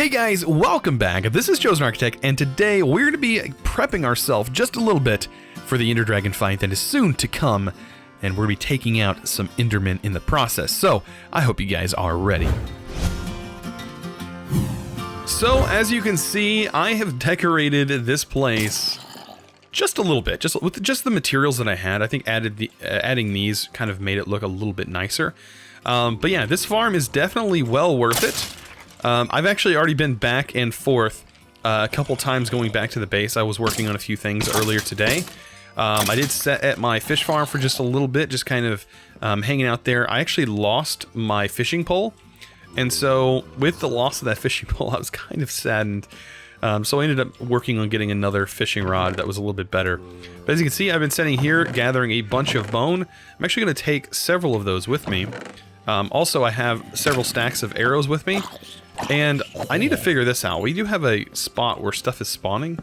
Hey guys, welcome back. This is ChosenArchitect, and today we're going to be prepping ourselves just a little bit for the Ender Dragon fight that is soon to come, and we're going to be taking out some Endermen in the process. So, I hope you guys are ready. So, as you can see, I have decorated this place just a little bit, just with just the materials that I had. I think adding these kind of made it look a little bit nicer. But yeah, this farm is definitely well worth it. I've actually already been back and forth a couple times going back to the base. I was working on a few things earlier today. I did set at my fish farm for just a little bit, just kind of hanging out there. I actually lost my fishing pole, and so with the loss of that fishing pole, I was kind of saddened. So I ended up working on getting another fishing rod that was a little bit better. But as you can see, I've been sitting here gathering a bunch of bone. I'm actually going to take several of those with me. Also, I have several stacks of arrows with me. And I need to figure this out. We do have a spot where stuff is spawning.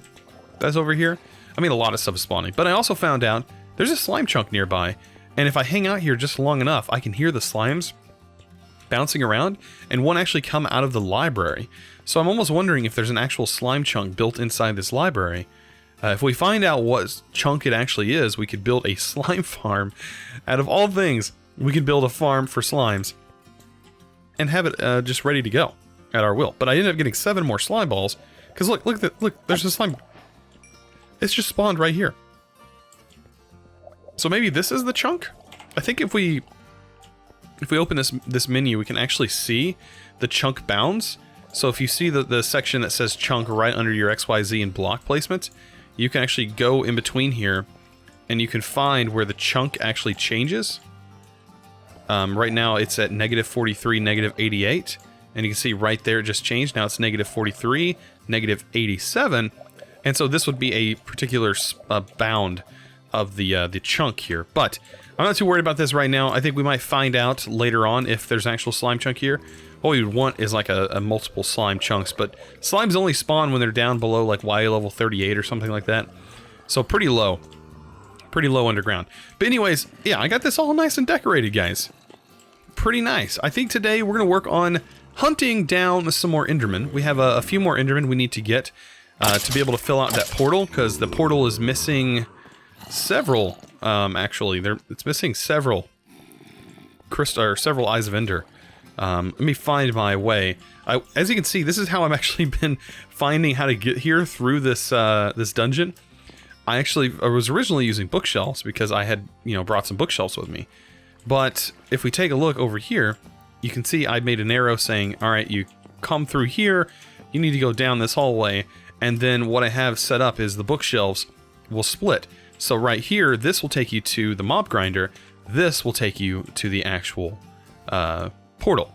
That's over here. I mean, a lot of stuff is spawning. But I also found out there's a slime chunk nearby. And if I hang out here just long enough, I can hear the slimes bouncing around. And one actually come out of the library. So I'm almost wondering if there's an actual slime chunk built inside this library. If we find out what chunk it actually is, we could build a slime farm. Out of all things, we could build a farm for slimes. And have it just ready to go. At our will. But I ended up getting 7 more slime balls. Because look, there's a slime. It's just spawned right here. So maybe this is the chunk? I think if we open this menu, we can actually see the chunk bounds. So if you see the section that says chunk right under your XYZ and block placement, you can actually go in between here and you can find where the chunk actually changes. Right now it's at -43, -88. And you can see right there it just changed. Now it's -43, -87. And so this would be a particular bound of the chunk here. But I'm not too worried about this right now. I think we might find out later on if there's an actual slime chunk here. What we would want is like a multiple slime chunks. But slimes only spawn when they're down below like Y level 38 or something like that. So pretty low. Pretty low underground. But anyways, yeah, I got this all nice and decorated, guys. Pretty nice. I think today we're going to work on hunting down some more Endermen. We have a few more Endermen we need to get to be able to fill out that portal, because the portal is missing several, actually. It's missing several several Eyes of Ender. Let me find my way. As you can see, this is how I've actually been finding how to get here through this this dungeon. I was originally using bookshelves because I had, brought some bookshelves with me. But if we take a look over here, you can see I made an arrow saying, alright, you come through here, you need to go down this hallway, and then what I have set up is the bookshelves will split. So right here, this will take you to the mob grinder, this will take you to the actual portal.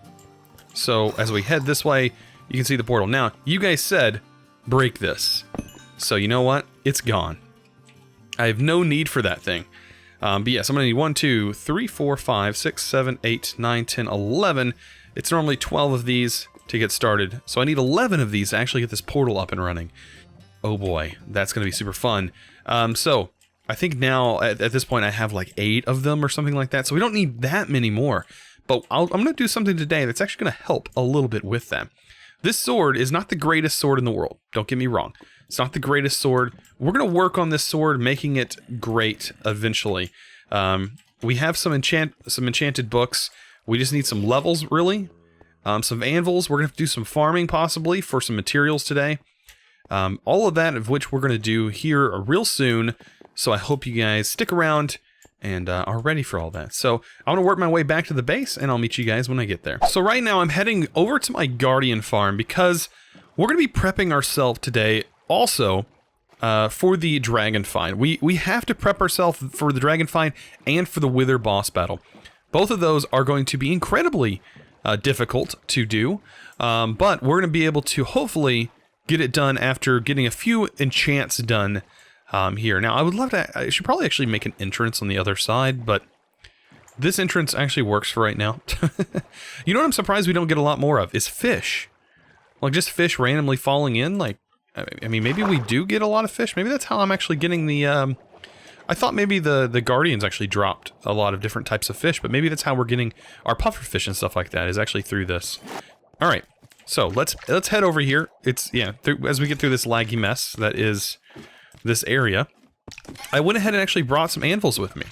So as we head this way, you can see the portal. Now, you guys said, break this. So you know what? It's gone. I have no need for that thing. But yes, I'm going to need 1, 2, 3, 4, 5, 6, 7, 8, 9, 10, 11. It's normally 12 of these to get started. So I need 11 of these to actually get this portal up and running. Oh boy, that's going to be super fun. So I think now at this point I have like 8 of them or something like that. So we don't need that many more. But I'm going to do something today that's actually going to help a little bit with that. This sword is not the greatest sword in the world. Don't get me wrong. It's not the greatest sword. We're going to work on this sword, making it great eventually. We have some enchanted books. We just need some levels, really. Some anvils. We're going to have to do some farming, possibly, for some materials today. All of that of which we're going to do here real soon. So I hope you guys stick around and are ready for all that. So I'm going to work my way back to the base, and I'll meet you guys when I get there. So right now I'm heading over to my guardian farm because we're going to be prepping ourselves today also for the dragon fight. We have to prep ourselves for the dragon fight and for the wither boss battle. Both of those are going to be incredibly difficult to do, but we're going to be able to hopefully get it done after getting a few enchants done here. Now, I should probably actually make an entrance on the other side, but this entrance actually works for right now. You know what I'm surprised we don't get a lot more of is fish. Like just fish randomly falling in. Like, I mean, maybe we do get a lot of fish. Maybe that's how I'm actually getting the, I thought maybe the Guardians actually dropped a lot of different types of fish, but maybe that's how we're getting our puffer fish and stuff like that, is actually through this. Alright, So let's head over here. It's, yeah, as we get through this laggy mess that is this area, I went ahead and actually brought some anvils with me.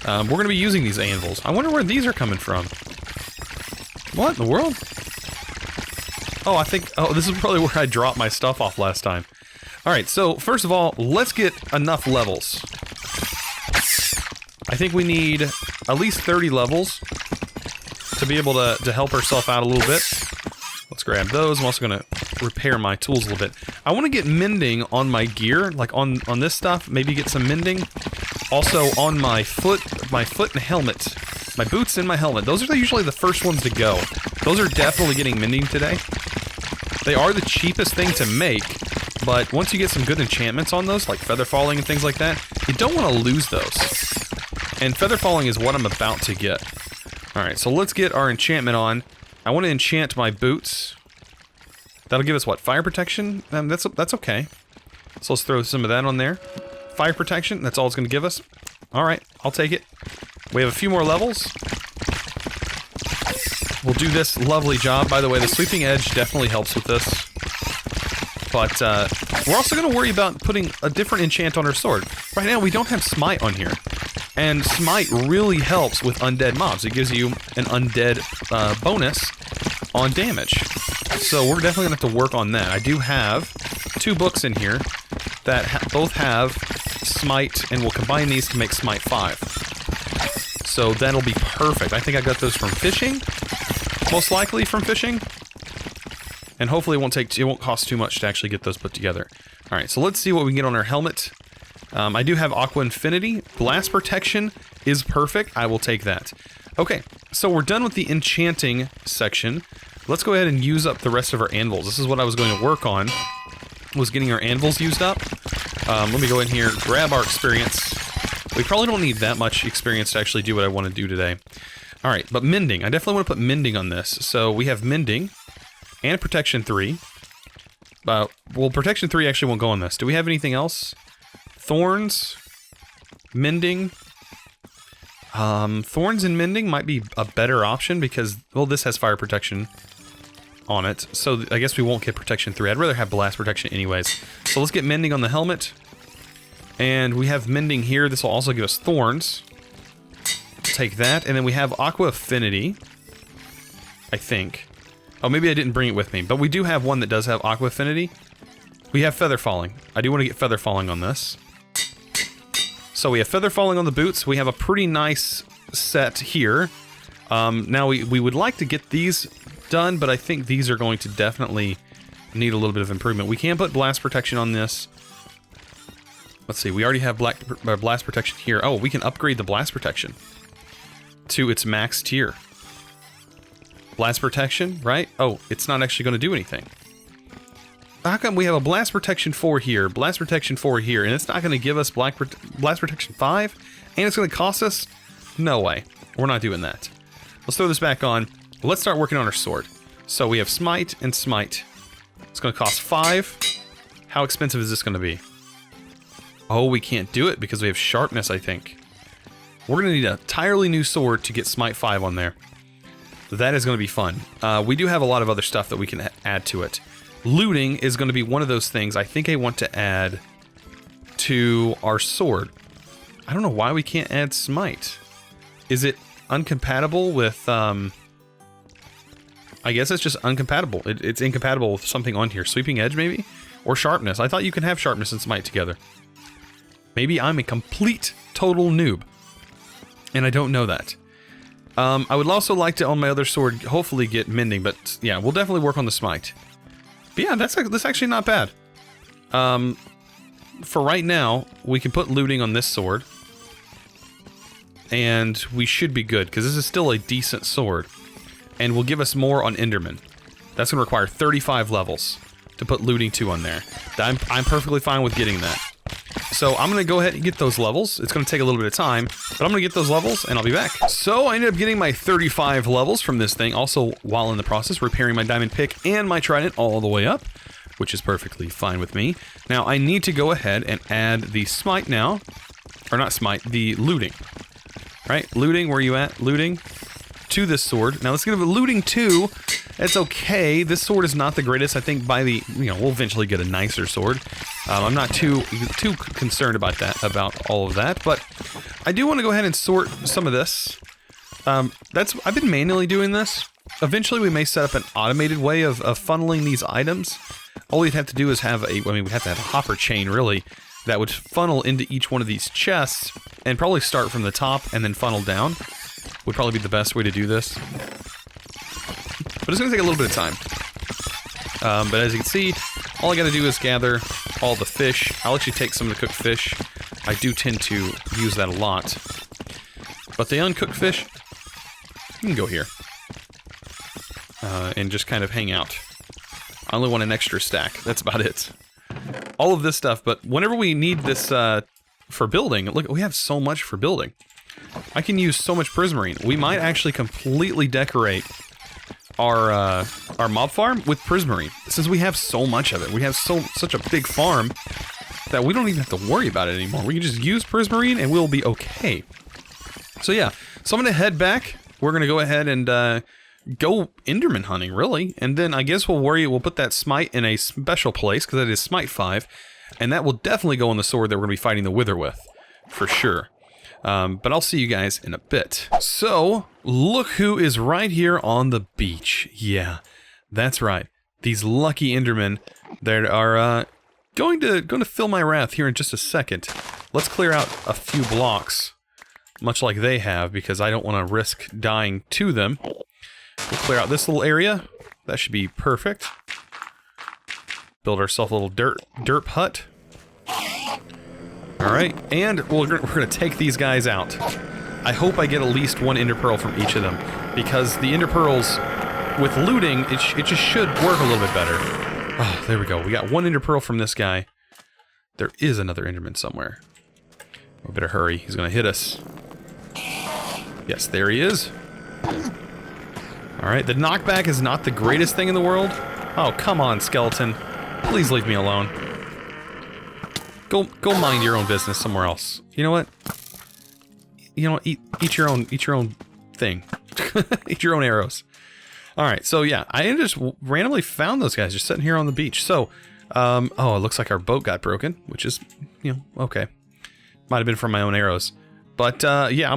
We're going to be using these anvils. I wonder where these are coming from. What in the world? Oh, I think, oh, this is probably where I dropped my stuff off last time. Alright, so first of all, let's get enough levels. I think we need at least 30 levels to be able to help ourselves out a little bit. Let's grab those. I'm also going to repair my tools a little bit. I want to get mending on my gear, like on this stuff. Maybe get some mending. Also on my foot and helmet. My boots and my helmet. Those are usually the first ones to go. Those are definitely getting mending today. They are the cheapest thing to make, but once you get some good enchantments on those, like feather falling and things like that, you don't want to lose those. And feather falling is what I'm about to get. Alright, so let's get our enchantment on. I want to enchant my boots. That'll give us what? Fire protection? That's okay. So let's throw some of that on there. Fire protection, that's all it's going to give us. Alright, I'll take it. We have a few more levels. We'll do this lovely job. By the way, the sweeping edge definitely helps with this. But we're also going to worry about putting a different enchant on our sword. Right now, we don't have smite on here. And smite really helps with undead mobs. It gives you an undead bonus on damage. So we're definitely going to have to work on that. I do have 2 books in here that both have smite, and we'll combine these to make smite 5. So that'll be perfect. I think I got those from fishing. Most likely from fishing. And hopefully it won't cost too much to actually get those put together. Alright, so let's see what we can get on our helmet. I do have Aqua Infinity. Blast Protection is perfect. I will take that. Okay, so we're done with the enchanting section. Let's go ahead and use up the rest of our anvils. This is what I was going to work on, was getting our anvils used up. Let me go in here, grab our experience. We probably don't need that much experience to actually do what I want to do today. Alright, but mending. I definitely want to put mending on this. So we have mending and protection 3. Well, protection 3 actually won't go on this. Do we have anything else? Thorns, mending. Thorns and mending might be a better option because, well, this has fire protection on it. So I guess we won't get protection 3. I'd rather have blast protection anyways. So let's get mending on the helmet. And we have mending here. This will also give us thorns. Take that. And then we have Aqua Affinity, I think. Oh, maybe I didn't bring it with me. But we do have one that does have Aqua Affinity. We have Feather Falling. I do want to get Feather Falling on this. So we have Feather Falling on the boots. We have a pretty nice set here. Now we would like to get these done, but I think these are going to definitely need a little bit of improvement. We can put Blast Protection on this. Let's see, we already have Blast Protection here. Oh, we can upgrade the Blast Protection to its max tier. Blast Protection, right? Oh, it's not actually going to do anything. How come we have a Blast Protection 4 here, Blast Protection 4 here, and it's not going to give us Blast Protection 5? And it's going to cost us? No way. We're not doing that. Let's throw this back on. Let's start working on our sword. So we have Smite and Smite. It's going to cost 5. How expensive is this going to be? Oh, we can't do it because we have Sharpness, I think. We're going to need an entirely new sword to get Smite 5 on there. That is going to be fun. We do have a lot of other stuff that we can add to it. Looting is going to be one of those things I think I want to add to our sword. I don't know why we can't add Smite. Is it incompatible with, I guess it's just incompatible. It's incompatible with something on here. Sweeping Edge, maybe? Or Sharpness. I thought you could have Sharpness and Smite together. Maybe I'm a complete, total noob. And I don't know that. I would also like to, on my other sword, hopefully get Mending. But, yeah, we'll definitely work on the Smite. But yeah, that's actually not bad. For right now, we can put looting on this sword. And we should be good, because this is still a decent sword. And will give us more on Enderman. That's going to require 35 levels to put looting 2 on there. I'm perfectly fine with getting that. So I'm going to go ahead and get those levels. It's going to take a little bit of time, but I'm going to get those levels and I'll be back. So I ended up getting my 35 levels from this thing. Also, while in the process, repairing my diamond pick and my trident all the way up, which is perfectly fine with me. Now I need to go ahead and add the smite now, or not smite, the looting. Right? Looting, where are you at? Looting to this sword. Now let's give it looting 2. It's okay. This sword is not the greatest. I think by the, we'll eventually get a nicer sword. I'm not too concerned about that, about all of that, but I do want to go ahead and sort some of this. I've been manually doing this. Eventually we may set up an automated way of funneling these items. All we'd have to do is have we'd have to have a hopper chain, really, that would funnel into each one of these chests, and probably start from the top and then funnel down. Would probably be the best way to do this. But it's going to take a little bit of time. But as you can see, all I got to do is gather all the fish. I'll actually take some of the cooked fish. I do tend to use that a lot. But the uncooked fish, you can go here. And just kind of hang out. I only want an extra stack. That's about it. All of this stuff, but whenever we need this for building, look, we have so much for building. I can use so much prismarine. We might actually completely decorate our mob farm with prismarine, since we have so much of it. We have such a big farm that we don't even have to worry about it anymore. We can just use prismarine and we'll be okay. So yeah, so I'm gonna head back. We're gonna go ahead and go Enderman hunting, really, and then I guess we'll put that smite in a special place, because that is smite 5, and that will definitely go on the sword that we're gonna be fighting the Wither with, for sure. But I'll see you guys in a bit. So, look who is right here on the beach. Yeah, that's right. These lucky Endermen that are going to fill my wrath here in just a second. Let's clear out a few blocks, much like they have, because I don't want to risk dying to them. We'll clear out this little area. That should be perfect. Build ourselves a little derp hut. Alright, and we're going to take these guys out. I hope I get at least one ender pearl from each of them, because the ender pearls, with looting, it just should work a little bit better. Oh, there we go. We got one ender pearl from this guy. There is another enderman somewhere. We better hurry. He's going to hit us. Yes, there he is. Alright, the knockback is not the greatest thing in the world. Oh, come on, skeleton. Please leave me alone. Go mind your own business somewhere else. You know what? You know what? Eat your own thing. Eat your own arrows. Alright, so yeah, I just randomly found those guys just sitting here on the beach. So, oh, it looks like our boat got broken, which is, okay. Might have been from my own arrows. But, yeah,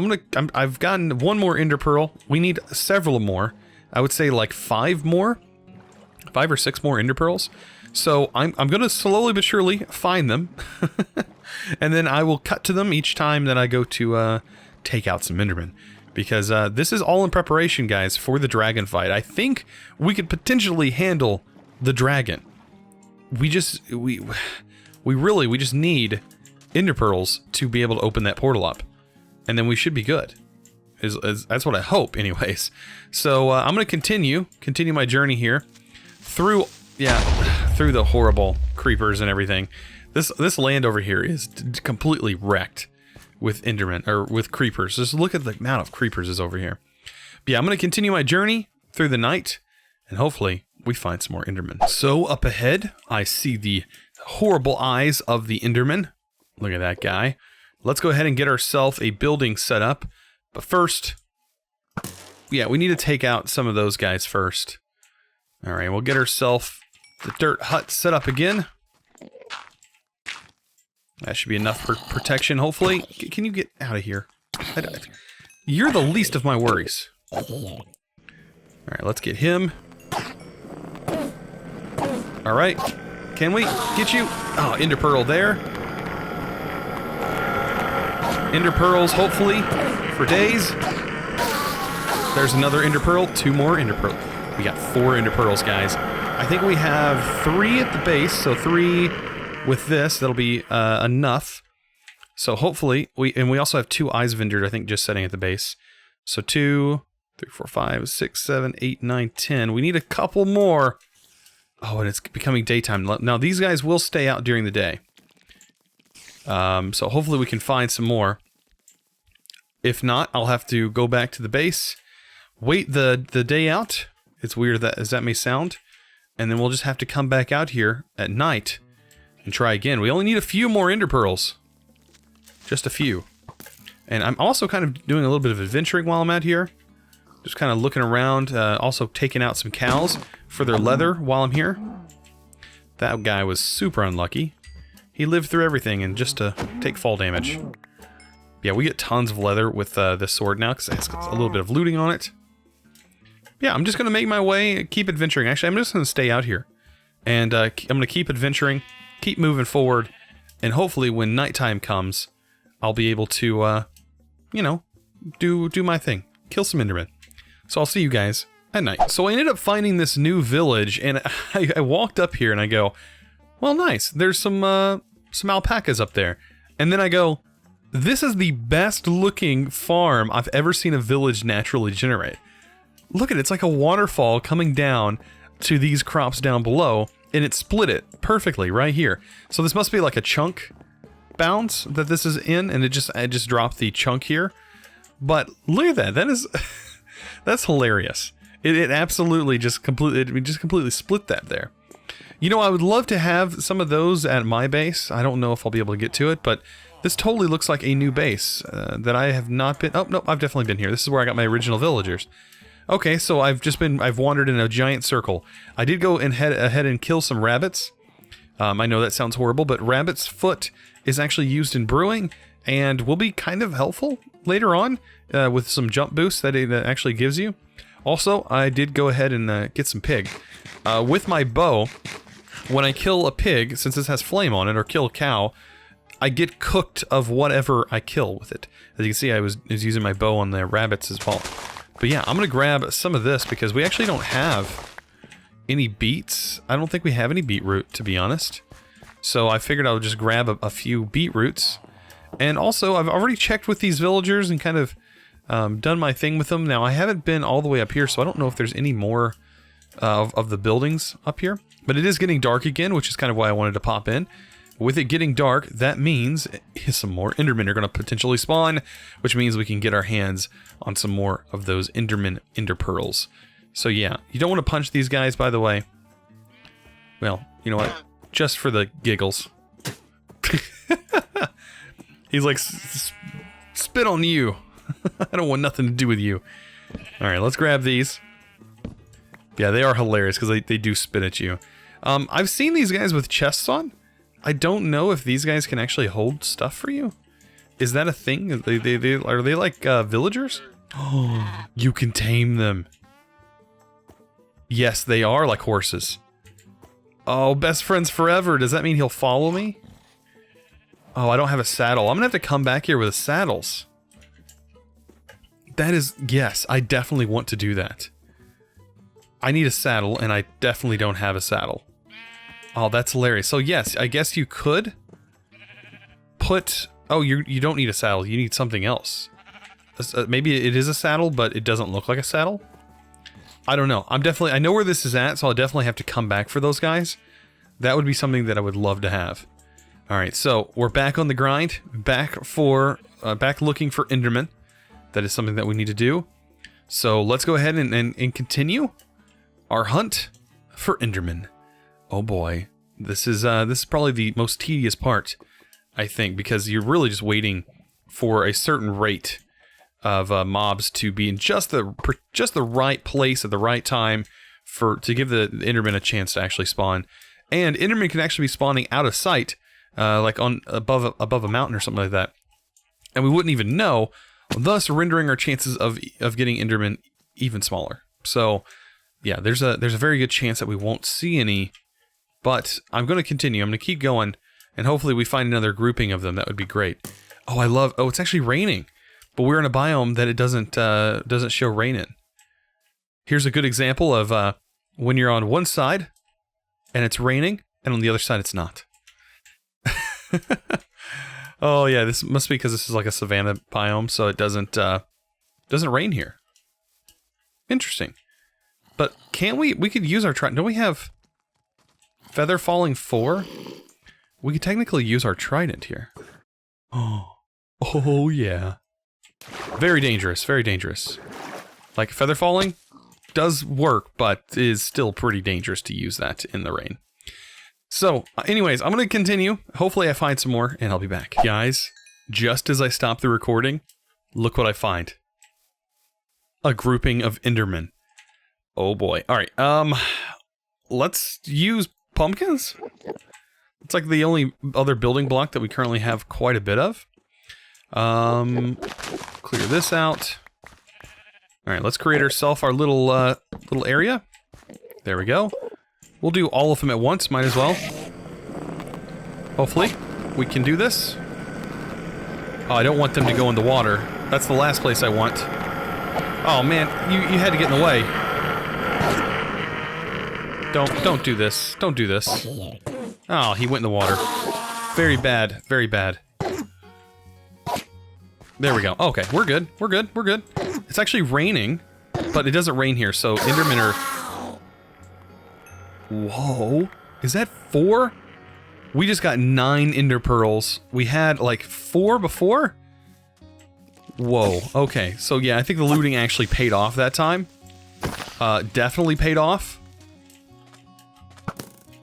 I've gotten one more ender pearl. We need several more. I would say like 5 more. 5 or 6 more ender pearls. So I'm gonna slowly but surely find them. And then I will cut to them each time that I go to take out some endermen. Because this is all in preparation, guys, for the dragon fight. I think we could potentially handle the dragon. We just need ender pearls to be able to open that portal up. And then we should be good. That's what I hope, anyways. So I'm gonna continue my journey here through the horrible creepers and everything. This land over here is completely wrecked with endermen, or with creepers. Just look at the amount of creepers is over here. But yeah, I'm gonna continue my journey through the night, and hopefully we find some more endermen. So up ahead, I see the horrible eyes of the enderman. Look at that guy. Let's go ahead and get ourselves a building set up. But first, yeah, we need to take out some of those guys first. Alright, we'll get ourselves the dirt hut set up again. That should be enough for protection, hopefully. Can you get out of here? You're the least of my worries. Alright, let's get him. Alright, can we get you? Oh, ender pearl there. Ender pearls, hopefully, for days. There's another ender pearl, 2 more ender pearls. We got 4 ender pearls, guys. I think we have 3 at the base, so 3 with this. That'll be enough. So hopefully, we also have 2 eyes of ender, I think, just setting at the base. So 2, 3, 4, 5, 6, 7, 8, 9, 10. We need a couple more. Oh, and it's becoming daytime. Now, these guys will stay out during the day. So hopefully we can find some more. If not, I'll have to go back to the base, wait the day out. It's weird as that may sound. And then we'll just have to come back out here at night and try again. We only need a few more ender pearls. Just a few. And I'm also kind of doing a little bit of adventuring while I'm out here. Just kind of looking around, also taking out some cows for their leather while I'm here. That guy was super unlucky. He lived through everything and just to take fall damage. Yeah, we get tons of leather with this sword now because it's got a little bit of looting on it. Yeah, I'm just going to make my way, keep adventuring. Actually, I'm just going to stay out here. And I'm going to keep adventuring, keep moving forward, and hopefully when nighttime comes, I'll be able to, you know, do my thing. Kill some Endermen. So I'll see you guys at night. So I ended up finding this new village, and I walked up here and I go, well, nice. There's some alpacas up there. And then I go, this is the best looking farm I've ever seen a village naturally generate. Look at it, it's like a waterfall coming down to these crops down below, and it split it perfectly right here. So this must be like a chunk bounce that this is in, and I just dropped the chunk here. But look at that. That is that's hilarious. It absolutely just completely split that there. You know, I would love to have some of those at my base. I don't know if I'll be able to get to it, but this totally looks like a new base that I have not been. Oh no, I've definitely been here. This is where I got my original villagers. Okay, so I've wandered in a giant circle. I did go ahead and kill some rabbits. I know that sounds horrible, but rabbit's foot is actually used in brewing and will be kind of helpful later on with some jump boosts that it actually gives you. Also, I did go ahead and get some pig. With my bow, when I kill a pig, since this has flame on it, or kill a cow, I get cooked of whatever I kill with it. As you can see, I was using my bow on the rabbits as well. But yeah, I'm going to grab some of this because we actually don't have any beets. I don't think we have any beetroot, to be honest. So I figured I would just grab a few beetroots. And also, I've already checked with these villagers and kind of done my thing with them. Now, I haven't been all the way up here, so I don't know if there's any more of the buildings up here. But it is getting dark again, which is kind of why I wanted to pop in. With it getting dark, that means some more Endermen are going to potentially spawn, which means we can get our hands on some more of those Ender pearls. So yeah, you don't want to punch these guys, by the way. Well, you know what? Just for the giggles. He's like, spit on you. I don't want nothing to do with you. Alright, let's grab these. Yeah, they are hilarious because they do spit at you. I've seen these guys with chests on. I don't know if these guys can actually hold stuff for you. Is that a thing? Are they like villagers? Oh, you can tame them. Yes, they are like horses. Oh, best friends forever. Does that mean he'll follow me? Oh, I don't have a saddle. I'm gonna have to come back here with saddles. That is, yes, I definitely want to do that. I need a saddle, and I definitely don't have a saddle. Oh, that's hilarious. So yes, I guess you could put... Oh, you don't need a saddle. You need something else. Maybe it is a saddle, but it doesn't look like a saddle. I don't know. I know where this is at, so I'll definitely have to come back for those guys. That would be something that I would love to have. Alright, so we're back on the grind. Back looking for Enderman. That is something that we need to do. So let's go ahead and continue our hunt for Enderman. Oh boy, this is probably the most tedious part, I think, because you're really just waiting for a certain rate of mobs to be in just the right place at the right time to give the Enderman a chance to actually spawn. And Enderman can actually be spawning out of sight, like above a mountain or something like that, and we wouldn't even know, thus rendering our chances of getting Enderman even smaller. So yeah, there's a very good chance that we won't see any. But I'm going to continue. I'm going to keep going, and hopefully we find another grouping of them. That would be great. Oh, it's actually raining, but we're in a biome that it doesn't show rain in. Here's a good example of when you're on one side and it's raining, and on the other side it's not. Oh yeah, this must be because this is like a savanna biome, so it doesn't rain here. Interesting. But can't we could use our trident? Don't we have Feather Falling 4? We could technically use our trident here. Oh yeah. Very dangerous, very dangerous. Like, Feather Falling does work, but is still pretty dangerous to use that in the rain. So, anyways, I'm going to continue. Hopefully I find some more, and I'll be back. Guys, just as I stop the recording, look what I find. a grouping of Endermen. Oh boy. All right. Let's use pumpkins. It's like the only other building block that we currently have quite a bit of. Clear this out. All right, let's create ourselves our little little area. There we go. We'll do all of them at once, might as well. Hopefully, we can do this. Oh, I don't want them to go in the water. That's the last place I want. Oh man, you had to get in the way. Don't do this. Don't do this. Oh, he went in the water. Very bad. Very bad. There we go. Okay, we're good. We're good. We're good. It's actually raining, but it doesn't rain here, so Endermen are... Whoa. Is that 4? We just got 9 Ender Pearls. We had, like, 4 before? Whoa. Okay, so yeah, I think the looting actually paid off that time. Definitely paid off.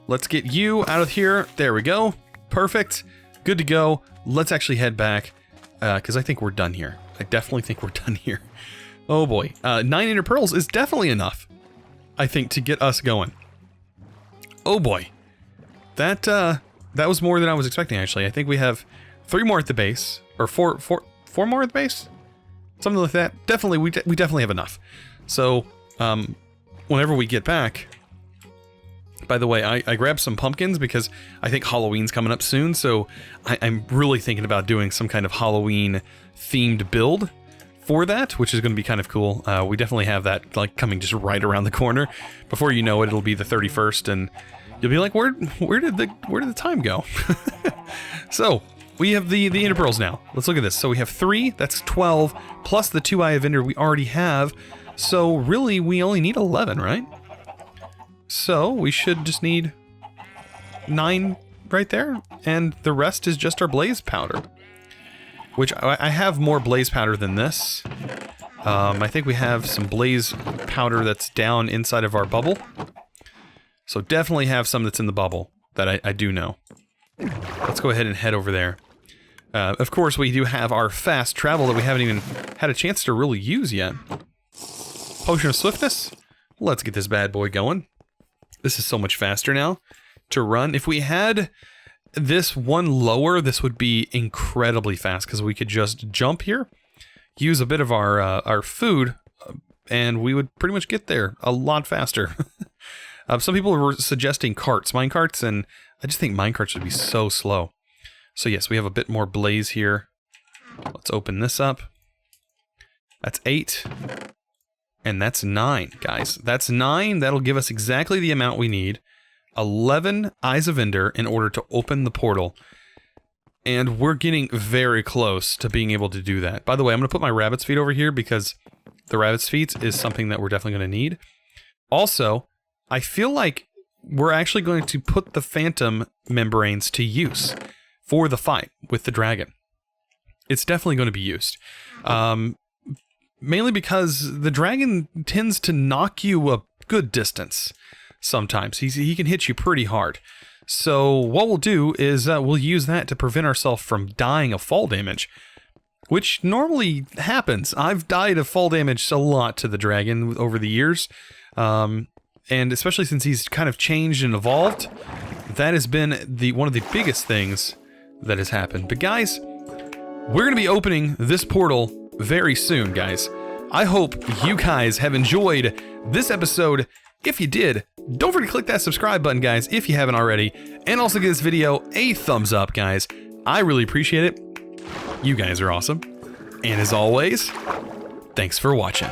Let's get you out of here. There we go. Perfect. Good to go. Let's actually head back, because I think we're done here. I definitely think we're done here. Oh boy. 9 Ender Pearls is definitely enough, I think, to get us going. Oh boy. That was more than I was expecting, actually. I think we have 3 more at the base. Or 4 more at the base? Something like that. Definitely, we definitely have enough. So, whenever we get back... By the way, I grabbed some pumpkins because I think Halloween's coming up soon, so I'm really thinking about doing some kind of Halloween-themed build for that, which is going to be kind of cool. We definitely have that like coming just right around the corner. Before you know it, it'll be the 31st, and you'll be like, where did the time go? So we have the Ender Pearls now. Let's look at this. So we have 3. That's 12 plus the 2 Eye of Ender we already have. So really, we only need 11, right? So we should just need 9 right there, and the rest is just our blaze powder. Which I have more blaze powder than this. I think we have some blaze powder that's down inside of our bubble. So definitely have some that's in the bubble that I do know. Let's go ahead and head over there. Of course, we do have our fast travel that we haven't even had a chance to really use yet. Potion of Swiftness. Let's get this bad boy going. This is so much faster now to run. If we had this one lower, this would be incredibly fast because we could just jump here, use a bit of our food, and we would pretty much get there a lot faster. Some people were suggesting minecarts, and I just think minecarts would be so slow. So yes, we have a bit more blaze here. Let's open this up. That's 8. And that's 9, guys. That's 9. That'll give us exactly the amount we need. 11 Eyes of Ender in order to open the portal. And we're getting very close to being able to do that. By the way, I'm going to put my rabbit's feet over here because the rabbit's feet is something that we're definitely going to need. Also, I feel like we're actually going to put the phantom membranes to use for the fight with the dragon. It's definitely going to be used. Mainly because the dragon tends to knock you a good distance sometimes. He can hit you pretty hard. So what we'll do is we'll use that to prevent ourselves from dying of fall damage, which normally happens. I've died of fall damage a lot to the dragon over the years, and especially since he's kind of changed and evolved, that has been one of the biggest things that has happened. But guys, we're going to be opening this portal very soon, guys. I hope you guys have enjoyed this episode. If you did, don't forget to click that subscribe button, guys, if you haven't already, and also give this video a thumbs up, guys. I really appreciate it. You guys are awesome. And as always, thanks for watching.